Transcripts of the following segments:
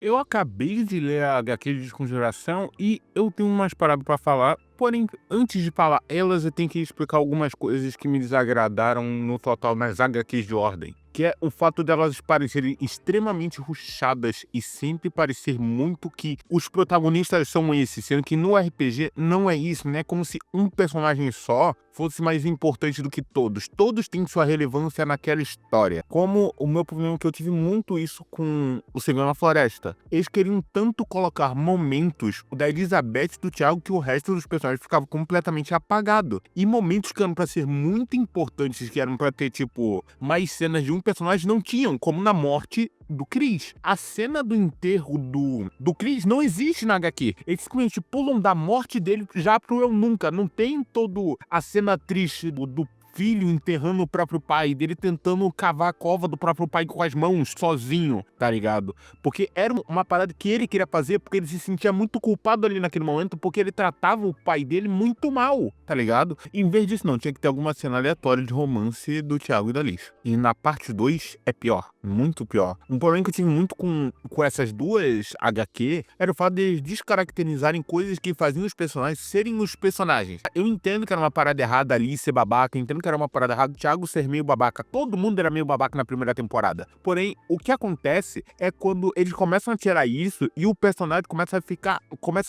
Eu acabei de ler a HQ de Desconjuração e eu tenho umas paradas pra falar, porém, antes de falar elas, eu tenho que explicar algumas coisas que me desagradaram no total nas HQs de Ordem. Que é o fato delas parecerem extremamente ruchadas e sempre parecer muito que os protagonistas são esses, sendo que no RPG não é isso, né? É como se um personagem só fosse mais importante do que todos. Todos têm sua relevância naquela história. Como o meu problema é que eu tive muito isso com o Segredo na Floresta. Eles queriam tanto colocar momentos da Elizabeth e do Thiago que o resto dos personagens ficava completamente apagado. E momentos que eram pra ser muito importantes, que eram pra ter, tipo, mais cenas de um personagem, não tinham, como na morte do Chris. A cena do enterro do Chris não existe na HQ. Eles simplesmente pulam da morte dele já pro eu nunca. Não tem todo a cena triste do filho enterrando o próprio pai, dele tentando cavar a cova do próprio pai com as mãos, sozinho, tá ligado? Porque era uma parada que ele queria fazer, porque ele se sentia muito culpado ali naquele momento, porque ele tratava o pai dele muito mal, tá ligado? Em vez disso, não, tinha que ter alguma cena aleatória de romance do Thiago e da Liz. E na parte 2 é pior, muito pior. Um problema que eu tive muito com essas duas HQ era o fato de eles descaracterizarem coisas que faziam os personagens serem os personagens. Eu entendo que era uma parada errada ali ser babaca, entendo que era uma parada errada o Thiago ser meio babaca. Todo mundo era meio babaca na primeira temporada. Porém, o que acontece é quando eles começam a tirar isso e o personagem começa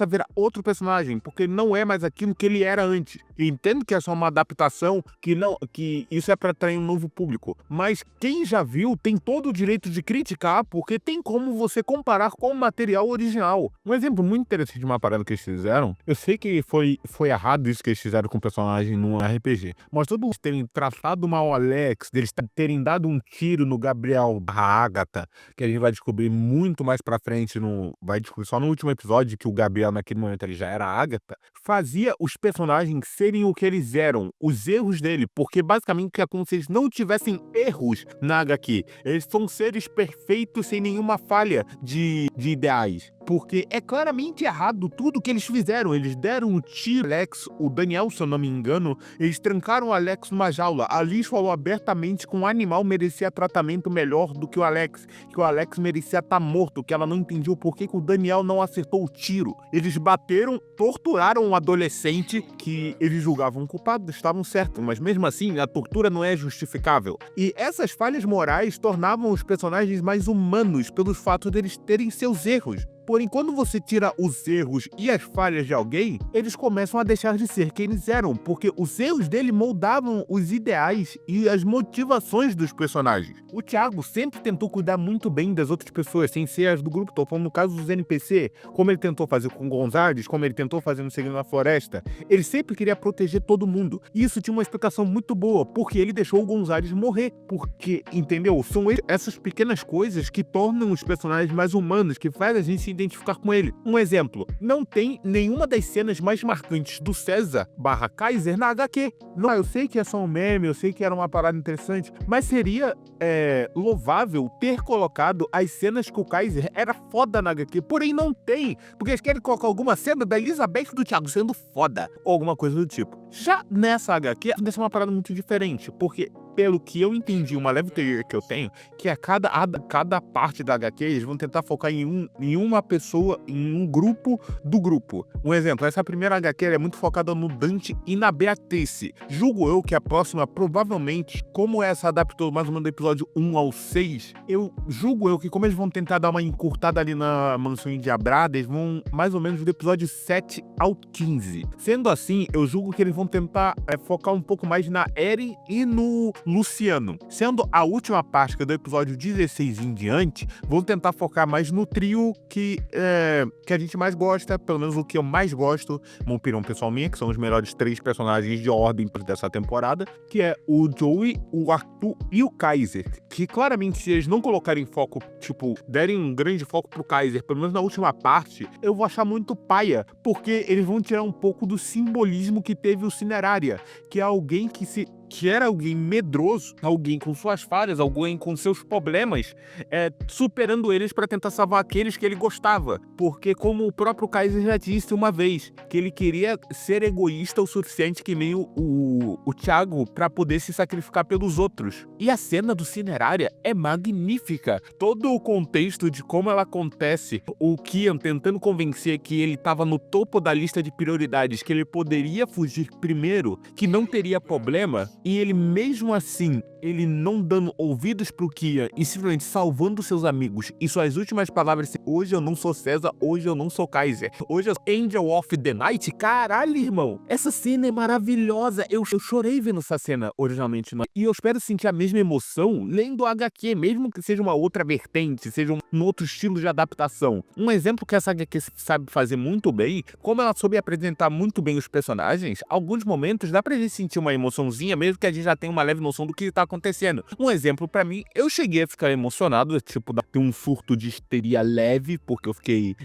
a virar outro personagem, porque ele não é mais aquilo que ele era antes. Eu entendo que é só uma adaptação, que isso é pra atrair um novo público. Mas quem já viu tem todo o direito de criticar, porque tem como você comparar com o material original. Um exemplo muito interessante de uma parada que eles fizeram, eu sei que foi errado isso que eles fizeram com o personagem no RPG, mas todos eles terem tratado mal o Alex, deles terem dado um tiro no Gabriel barra Agatha, que a gente vai descobrir muito mais pra frente, vai descobrir só no último episódio que o Gabriel naquele momento ele já era a Agatha, fazia os personagens serem o que eles eram, os erros dele, porque basicamente é como se eles não tivessem erros na HQ. Eles são seres perfeitos sem nenhuma falha de ideais. Porque é claramente errado tudo que eles fizeram. Eles deram um tiro Alex, o Daniel, se eu não me engano, eles trancaram o Alex numa jaula. A Liz falou abertamente que um animal merecia tratamento melhor do que o Alex merecia estar morto, que ela não entendia o porquê que o Daniel não acertou o tiro. Eles bateram, torturaram um adolescente que eles julgavam culpado, estavam certos, mas mesmo assim a tortura não é justificável. E essas falhas morais tornavam os personagens mais humanos pelo fato deles terem seus erros. Porém, quando você tira os erros e as falhas de alguém, eles começam a deixar de ser quem eles eram, porque os erros dele moldavam os ideais e as motivações dos personagens. O Thiago sempre tentou cuidar muito bem das outras pessoas, sem ser as do grupo. Tô falando no caso dos NPC, como ele tentou fazer com Gonzales, como ele tentou fazer no Segredo na Floresta. Ele sempre queria proteger todo mundo. E isso tinha uma explicação muito boa, porque ele deixou o Gonzales morrer. Porque, entendeu? São essas pequenas coisas que tornam os personagens mais humanos, que faz a gente se identificar com ele. Um exemplo, não tem nenhuma das cenas mais marcantes do César barra Kaiser na HQ. Não, eu sei que é só um meme, eu sei que era uma parada interessante, mas seria louvável ter colocado as cenas que o Kaiser era foda na HQ, porém não tem, porque eles querem colocar alguma cena da Elizabeth e do Thiago sendo foda, ou alguma coisa do tipo. Já nessa HQ, acontece uma parada muito diferente, porque pelo que eu entendi, uma leve teoria que eu tenho, que a cada parte da HQ eles vão tentar focar em uma pessoa, em um grupo do grupo. Um exemplo, essa primeira HQ é muito focada no Dante e na Beatrice. Julgo eu que a próxima, provavelmente, como essa adaptou mais ou menos do episódio 1 ao 6, eu julgo eu que como eles vão tentar dar uma encurtada ali na mansão endiabrada, eles vão mais ou menos do episódio 7 ao 15. Sendo assim, eu julgo que eles vão tentar focar um pouco mais na Eri e no Luciano. Sendo a última parte, que é do episódio 16 em diante, vou tentar focar mais no trio que a gente mais gosta, pelo menos o que eu mais gosto, uma opinião pessoal minha, que são os melhores 3 personagens de ordem dessa temporada, que é o Joey, o Arthur e o Kaiser. Que claramente, se eles não colocarem foco, tipo, derem um grande foco pro Kaiser, pelo menos na última parte, eu vou achar muito paia, porque eles vão tirar um pouco do simbolismo que teve o Cinerária, que é alguém que se que era alguém medroso, alguém com suas falhas, alguém com seus problemas, superando eles para tentar salvar aqueles que ele gostava. Porque, como o próprio Kaiser já disse uma vez, que ele queria ser egoísta o suficiente que nem o Thiago para poder se sacrificar pelos outros. E a cena do Cinerária é magnífica. Todo o contexto de como ela acontece, o Kian tentando convencer que ele estava no topo da lista de prioridades, que ele poderia fugir primeiro, que não teria problema, e ele mesmo assim, ele não dando ouvidos pro Kian e simplesmente salvando seus amigos. E suas últimas palavras: hoje eu não sou César, hoje eu não sou Kaiser, hoje eu sou Angel of the Night. Caralho, irmão, essa cena é maravilhosa. Eu chorei vendo essa cena originalmente, e eu espero sentir a mesma emoção lendo o HQ, mesmo que seja uma outra vertente, seja um outro estilo de adaptação. Um exemplo que essa HQ sabe fazer muito bem, como ela soube apresentar muito bem os personagens, alguns momentos dá pra gente sentir uma emoçãozinha, mesmo que a gente já tenha uma leve noção do que tá acontecendo. Um exemplo pra mim, eu cheguei a ficar emocionado, tipo, ter um surto de histeria leve, porque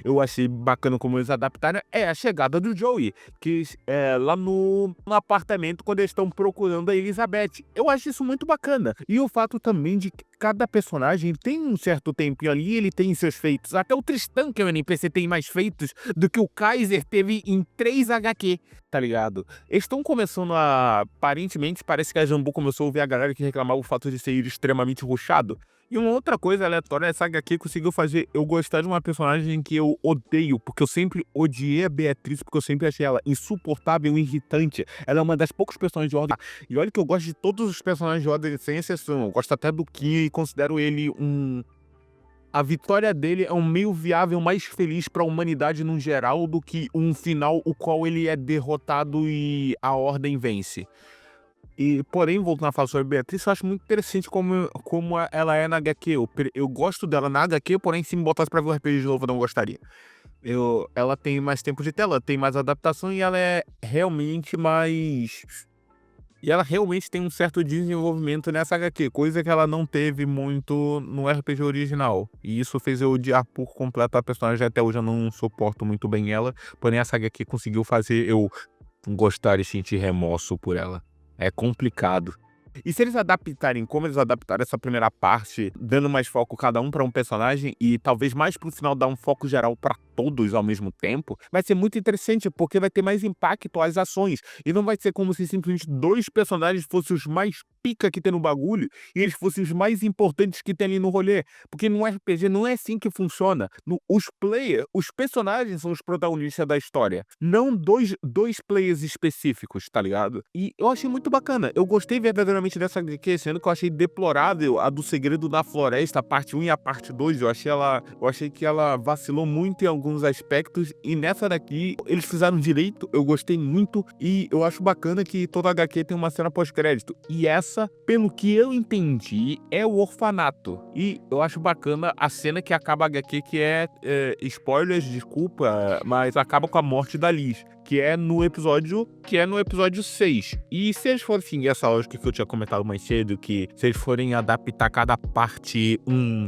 eu achei bacana como eles adaptaram, é a chegada do Joey, que é lá no apartamento quando eles estão procurando a Elizabeth. Eu acho isso muito bacana. E o fato também de que cada personagem tem um certo tempinho ali, ele tem seus feitos. Até o Tristan, que é o NPC, tem mais feitos do que o Kaiser teve em 3 HQ, tá ligado? Eles estão começando a... Aparentemente, parece que a Jambu começou a ouvir a galera que reclamava o fato de ser extremamente rushado. E uma outra coisa aleatória, essa HQ conseguiu fazer eu gostar de uma personagem que eu odeio, porque eu sempre odiei a Beatriz, porque eu sempre achei ela insuportável e irritante. Ela é uma das poucas personagens de Ordem. E olha que eu gosto de todos os personagens de Ordem sem exceção. Eu gosto até do Kim e considero ele a vitória dele é um meio viável mais feliz para a humanidade no geral do que um final o qual ele é derrotado e a Ordem vence. E, porém, voltando a falar sobre Beatriz, eu acho muito interessante como ela é na HQ. Eu gosto dela na HQ, porém, se me botasse pra ver o RPG de novo, eu não gostaria. Ela tem mais tempo de tela, tem mais adaptação e ela é realmente mais... E ela realmente tem um certo desenvolvimento nessa HQ, coisa que ela não teve muito no RPG original. E isso fez eu odiar por completo a personagem, até hoje eu não suporto muito bem ela, porém essa HQ conseguiu fazer eu gostar e sentir remorso por ela. É complicado. E se eles adaptarem como eles adaptaram essa primeira parte, dando mais foco cada um pra um personagem e talvez mais pro final dar um foco geral pra todos ao mesmo tempo, vai ser muito interessante, porque vai ter mais impacto às ações. E não vai ser como se simplesmente 2 personagens fossem os mais pica que tem no bagulho e eles fossem os mais importantes que tem ali no rolê. Porque no RPG não é assim que funciona. Os personagens são os protagonistas da história, não dois players específicos, tá ligado? E eu achei muito bacana. Eu gostei verdadeiramente dessa HQ, sendo que eu achei deplorável a do Segredo da Floresta, a parte 1 e a parte 2. Eu achei que ela vacilou muito em alguns aspectos, e nessa daqui eles fizeram direito, eu gostei muito, e eu acho bacana que toda HQ tem uma cena pós-crédito. E essa, pelo que eu entendi, é o orfanato. E eu acho bacana a cena que acaba a HQ, que spoilers, desculpa, mas acaba com a morte da Liz, que é no episódio 6. E se eles forem seguir essa lógica que eu tinha comentado mais cedo, que se eles forem adaptar cada parte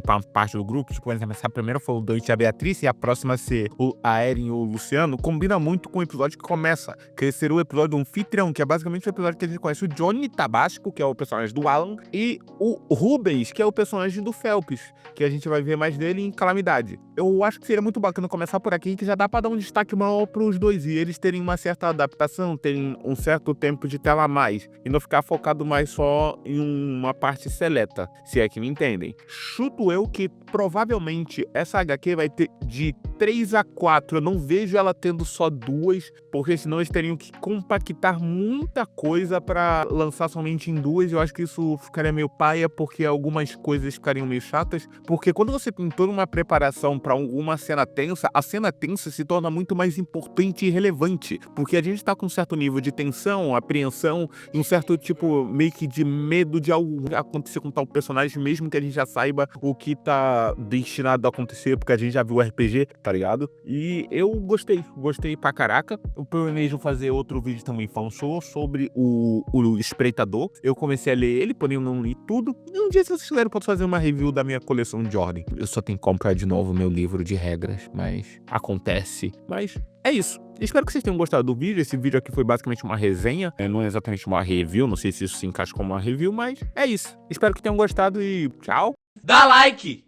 pra parte do grupo, tipo, por exemplo, essa primeira foi o Dante e a Beatriz, e a próxima ser a Eren e o Luciano, combina muito com o episódio que começa, que seria o episódio do anfitrião, que é basicamente o episódio que a gente conhece o Johnny Tabasco, que é o personagem do Alan, e o Rubens, que é o personagem do Phelps, que a gente vai ver mais dele em Calamidade. Eu acho que seria muito bacana começar por aqui, que já dá pra dar um destaque maior pros dois, e eles terem uma certa adaptação, terem um certo tempo de tela a mais, e não ficar focado mais só em uma parte seleta, se é que me entendem. Chuto eu que provavelmente essa HQ vai ter de 3 a 4, eu não vejo ela tendo só 2, porque senão eles teriam que compactar muita coisa pra lançar somente em 2, eu acho que isso ficaria meio paia, porque algumas coisas ficariam meio chatas, porque quando você tem toda uma preparação pra alguma cena tensa, a cena tensa se torna muito mais importante e relevante, porque a gente tá com um certo nível de tensão, apreensão, e um certo tipo, meio que de medo de algo acontecer com tal personagem, mesmo que a gente já saiba o que tá tava destinado a acontecer, porque a gente já viu o RPG, tá ligado? E eu gostei pra caraca. Eu planejo fazer outro vídeo também falando sobre o Espreitador. Eu comecei a ler ele, porém eu não li tudo. E um dia, se vocês quiserem, eu posso fazer uma review da minha coleção de ordem. Eu só tenho que comprar de novo meu livro de regras, mas acontece. Mas é isso. Espero que vocês tenham gostado do vídeo. Esse vídeo aqui foi basicamente uma resenha, não é exatamente uma review, não sei se isso se encaixa como uma review, mas é isso. Espero que tenham gostado e tchau. Dá like!